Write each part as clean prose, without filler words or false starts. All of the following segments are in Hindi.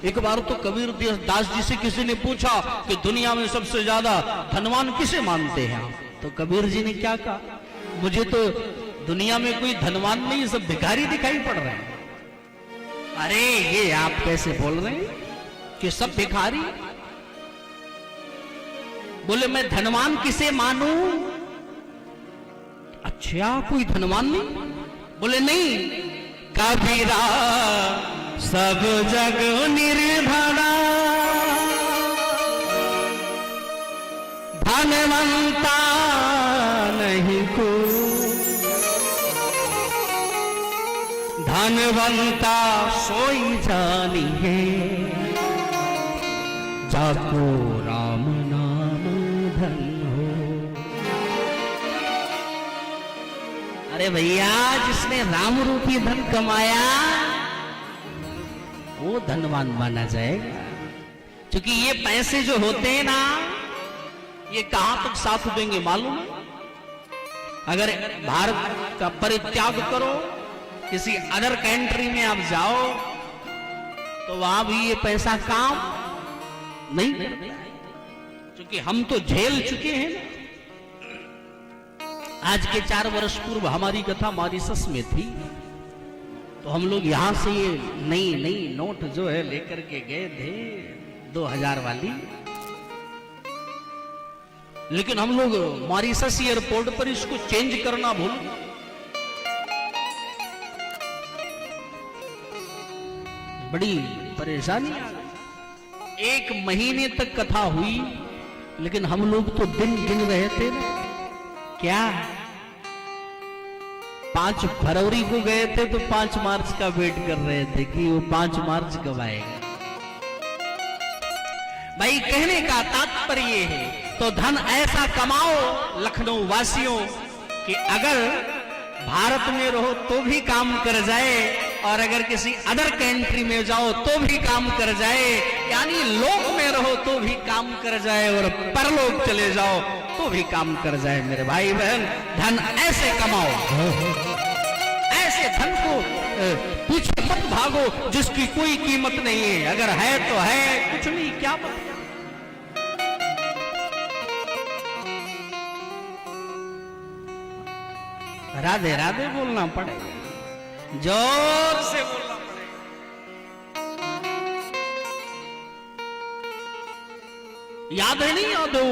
एक बार तो कबीर दास जी से किसी ने पूछा कि दुनिया में सबसे ज्यादा धनवान किसे मानते हैं आप? तो कबीर जी ने क्या कहा, मुझे तो दुनिया में कोई धनवान नहीं, सब भिखारी दिखाई पड़ रहे हैं। अरे ये आप कैसे बोल रहे हैं कि सब भिखारी? बोले मैं धनवान किसे मानूं? अच्छा कोई धनवान नहीं? बोले नहीं, कबीरा सब जग निर्धना, धनवंता नहीं को, धनवंता सोई जानी है, जाको राम नाम धन हो। अरे भैया जिसने राम रूपी धन कमाया वो धनवान माना जाएगा, क्योंकि ये पैसे जो होते हैं ना ये कहां तक साथ देंगे मालूम है? अगर भारत का परित्याग करो किसी अदर कंट्री में आप जाओ तो वहां भी ये पैसा काम नहीं करता, क्योंकि हम तो झेल चुके हैं ना। आज के 4 वर्ष पूर्व हमारी कथा मॉरिशस में थी, तो हम लोग यहां से ये नई नोट जो है लेकर के गए थे 2000 वाली, लेकिन हम लोग मॉरिशस एयरपोर्ट पर इसको चेंज करना भूल गए। बड़ी परेशानी आ गई। 1 महीने तक कथा हुई, लेकिन हम लोग तो दिन गिन रहे थे ना। क्या 5 फरवरी को गए थे तो 5 मार्च का वेट कर रहे थे कि वो 5 मार्च कब आएगा। भाई कहने का तात्पर्य है तो धन ऐसा कमाओ लखनऊ वासियों कि अगर भारत में रहो तो भी काम कर जाए, और अगर किसी अदर कंट्री में जाओ तो भी काम कर जाए, यानी लोक में रहो तो भी काम कर जाए और परलोक चले जाओ तो भी काम कर जाए। मेरे भाई बहन धन ऐसे कमाओ, ऐसे धन को पीछे मत भागो जिसकी कोई कीमत नहीं है। अगर है तो है, कुछ नहीं क्या बात। राधे राधे बोलना पड़ेगा, जोर से बोलना पड़ेगा। याद है नहीं याद हो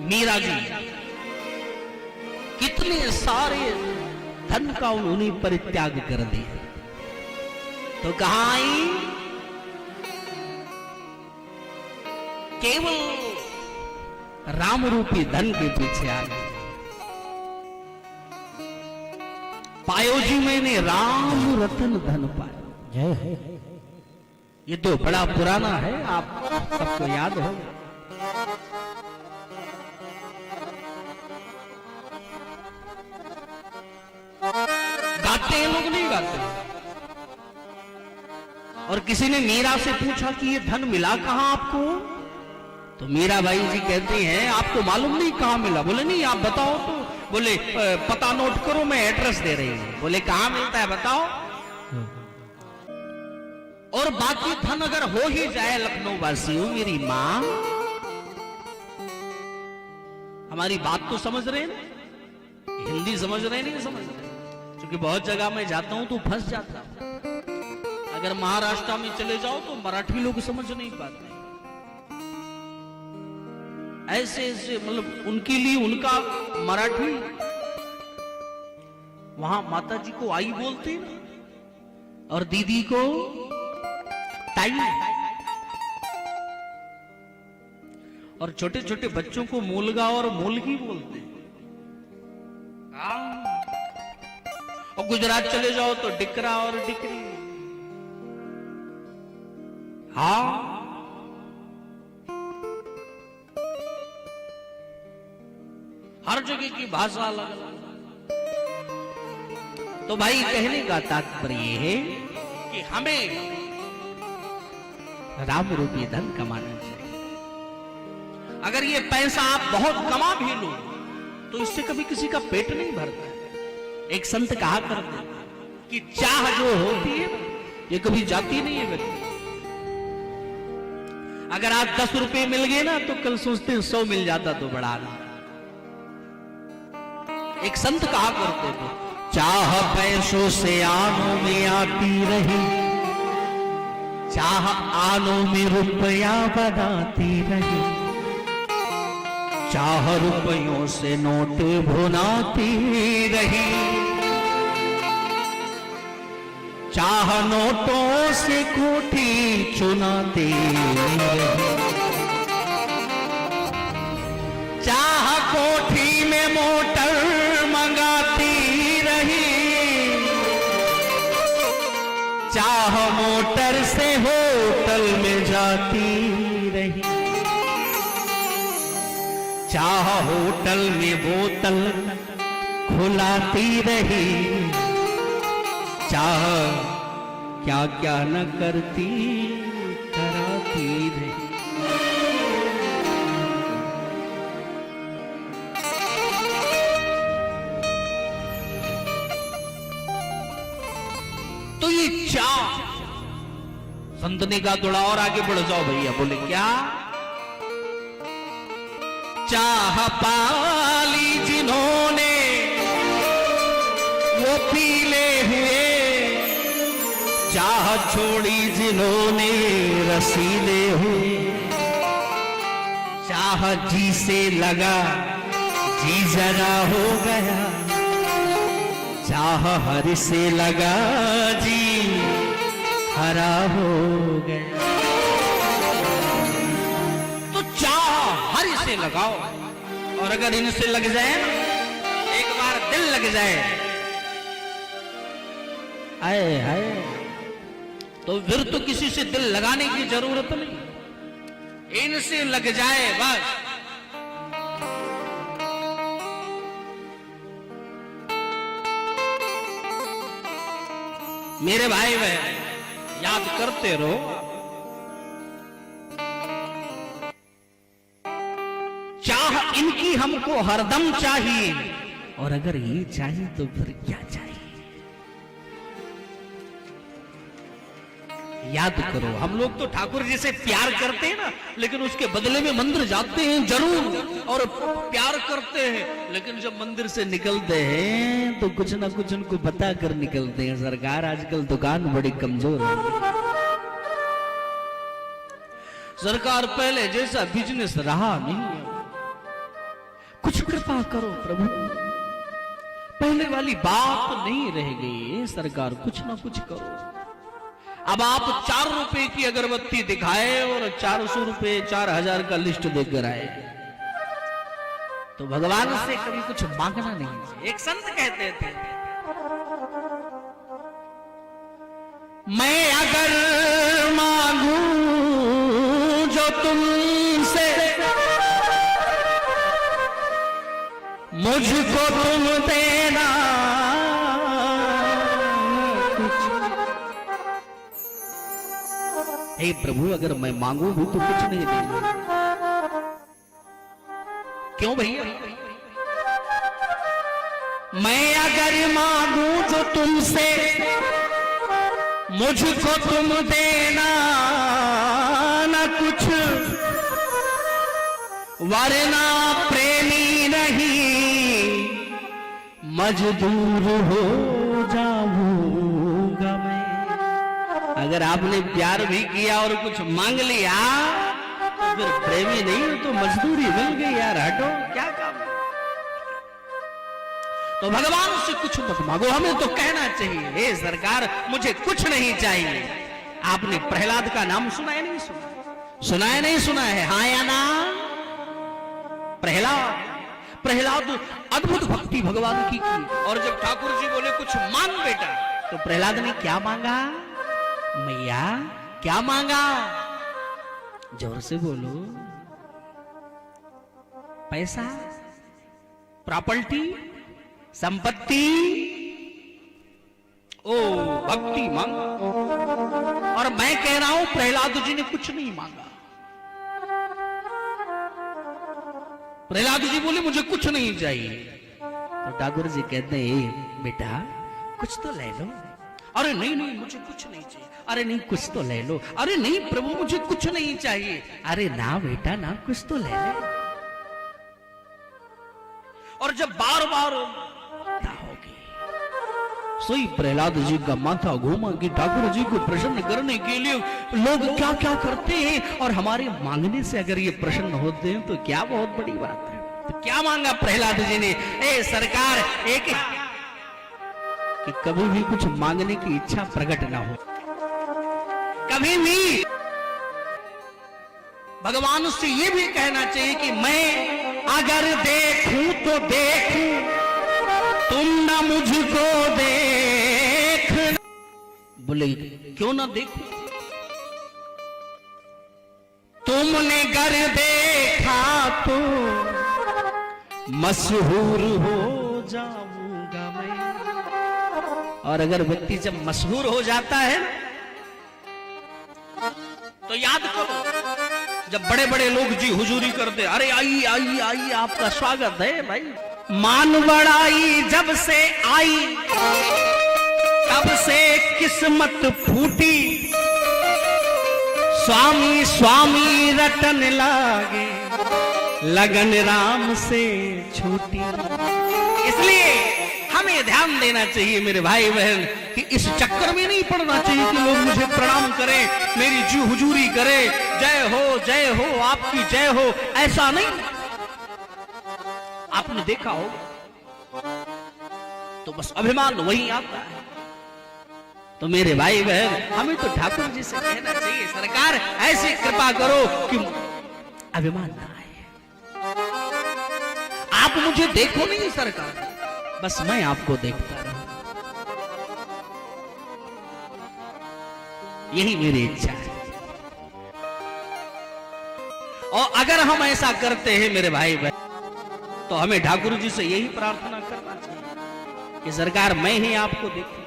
मीरा जी कितने सारे धन का उन्होंने परित्याग कर दिया, तो कहां आई? केवल राम रूपी धन के पीछे आ गए। पायो जी मैंने राम रतन धन पाया। ये तो बड़ा पुराना है, आप सबको याद हो। गाते हैं लोग, नहीं गाते। और किसी ने मीरा से पूछा कि ये धन मिला कहां आपको? तो मीरा बाई जी कहती हैं आपको मालूम नहीं कहां मिला? बोले नहीं आप बताओ तो। बोले पता नोट करो, मैं एड्रेस दे रही हूं। बोले कहां मिलता है बताओ। और बाकी धन अगर हो ही जाए लखनऊ वासियों, मेरी मां हमारी बात तो समझ रहे ना, हिंदी समझ रहे नहीं समझ रहे? क्योंकि बहुत जगह मैं जाता हूं तो फंस जाता हूं। अगर महाराष्ट्र में चले जाओ तो मराठी लोग समझ नहीं पाते, ऐसे ऐसे मतलब उनके लिए उनका मराठी, वहां माता जी को आई बोलते ना और दीदी को ताई, और छोटे छोटे बच्चों को मूलगा और मूलगी बोलते हैं। और गुजरात चले जाओ तो डिकरा और डिकरी। हाँ हर जगह की भाषा अलग अलग। तो भाई कहने का तात्पर्य है कि हमें राम रूपी धन कमाना चाहिए। अगर ये पैसा आप बहुत कमा भी लो तो इससे कभी किसी का पेट नहीं भरता। एक संत कहा करते क्योंकि चाह जो होती है ये कभी जाती नहीं है व्यक्ति। अगर आज 10 रुपए मिल गए ना तो कल सोचते 100 मिल जाता तो बड़ा ना। एक संत कहा करते थे, चाह पैसों से आनों में आती रही, चाह आनों में रुपया बनाती रही, चाह रुपयों से नोट भुनाती रही, चाह नोटों से कोठी चुनाती रही, चाह कोठी में मोटर मंगाती रही, चाह मोटर से होटल में जाती रही, चाह होटल में बोतल खुलाती रही, चाह क्या क्या न करती कराती रही। तो ये चाह संत ने कहा थोड़ा और आगे बढ़ जाओ भैया। बोले क्या? चाह पाली जिन्होंने वो पीले हुए, चाह छोड़ी जिन्होंने रसीले हुए, चाह जी से लगा जी जरा हो गया, चाह हर से लगा जी हरा हो गया। तो चाह हर से लगाओ, और अगर इनसे लग जाए एक बार दिल लग जाए, आए हाय, तो फिर तो किसी से दिल लगाने की जरूरत नहीं, इनसे लग जाए बस। मेरे भाई बहन याद करते रहो, चाह इनकी हमको हरदम चाहिए, और अगर ये चाहिए तो फिर क्या चाहिए? याद करो, हम लोग तो ठाकुर जी से प्यार करते हैं ना, लेकिन उसके बदले में मंदिर जाते हैं जरूर और प्यार करते हैं, लेकिन जब मंदिर से निकलते हैं तो कुछ ना कुछ उनको बता कर निकलते हैं। सरकार आजकल दुकान बड़ी कमजोर है, सरकार पहले जैसा बिजनेस रहा नहीं है, कुछ कृपा करो प्रभु, पहले वाली बात नहीं रह गई सरकार, कुछ ना कुछ करो। अब आप 4 रुपए की अगरबत्ती दिखाए और 400 रुपए 4000 का लिस्ट देकर आए, तो भगवान से कभी कुछ मांगना नहीं। एक संत कहते थे, मैं अगर मांगू जो तुमसे, मुझको तुम देना हे प्रभु, अगर मैं मांगू भी तो कुछ नहीं देना। क्यों भैया? मैं अगर मांगू जो तुमसे, मुझको तुम देना न कुछ, वरना प्रेमी नहीं मजदूर हो जाऊंगा मैं। अगर आपने प्यार भी किया और कुछ मांग लिया तो फिर प्रेमी नहीं तो मजदूरी मिल गई यार, हटो क्या काम। तो भगवान से कुछ मत मांगो, हमें तो कहना चाहिए हे सरकार मुझे कुछ नहीं चाहिए। आपने प्रहलाद का नाम सुना है नहीं सुना? सुना है नहीं सुना है? हाँ या ना? प्रहलाद अद्भुत भक्ति भगवान की और जब ठाकुर जी बोले कुछ मांग बेटा, तो प्रहलाद ने क्या मांगा? मैया क्या मांगा? जोर से बोलो। पैसा, प्रॉपर्टी, संपत्ति, ओ भक्ति मांगा। और मैं कह रहा हूं प्रहलाद जी ने कुछ नहीं मांगा। प्रहलाद जी बोले मुझे कुछ नहीं चाहिए, तो ठाकुर जी कहते हैं बेटा कुछ तो ले लो, अरे नहीं नहीं मुझे कुछ नहीं चाहिए, अरे नहीं कुछ तो ले लो, अरे नहीं प्रभु मुझे कुछ नहीं चाहिए, अरे ना बेटा ना कुछ तो ले ले। और जब बार बार होगी, सोई प्रहलाद जी का माथा घूमा कि ठाकुर जी को प्रसन्न करने के लिए लोग क्या क्या करते हैं, और हमारे मांगने से अगर ये प्रसन्न होते हैं तो क्या बहुत बड़ी बात है। तो क्या मांगा प्रहलाद जी ने, ए सरकार एक कि कभी भी कुछ मांगने की इच्छा प्रकट ना हो, कभी भी भगवान से ये भी कहना चाहिए कि मैं अगर देखूं तो देखूं, तुम ना मुझको देख। बोले क्यों ना देखूं, तुमने गर देखा तो मशहूर हो जाऊंगा मैं। और अगर व्यक्ति जब मशहूर हो जाता है तो याद करो, जब बड़े बड़े लोग जी हुजूरी करते, अरे आइए आइए आइए आपका स्वागत है भाई, मान बड़ाई जब से आई तब से किस्मत फूटी, स्वामी स्वामी रटन लागे लगन राम से छूटी। इसलिए हमें ध्यान देना चाहिए मेरे भाई बहन कि इस चक्कर में नहीं पड़ना चाहिए कि लोग मुझे प्रणाम करें, मेरी जी हुजूरी करें, जय हो आपकी जय हो, ऐसा नहीं। आपने देखा हो तो बस अभिमान वही आता है। तो मेरे भाई बहन हमें तो ठाकुर जी से कहना चाहिए, सरकार ऐसी कृपा करो कि अभिमान ना आए। आप मुझे देखो नहीं सरकार, बस मैं आपको देखता रहूं, यही मेरी इच्छा है। और अगर हम ऐसा करते हैं मेरे भाई बहन, तो हमें ठाकुर जी से यही प्रार्थना करना चाहिए कि सरकार मैं ही आपको देखूं।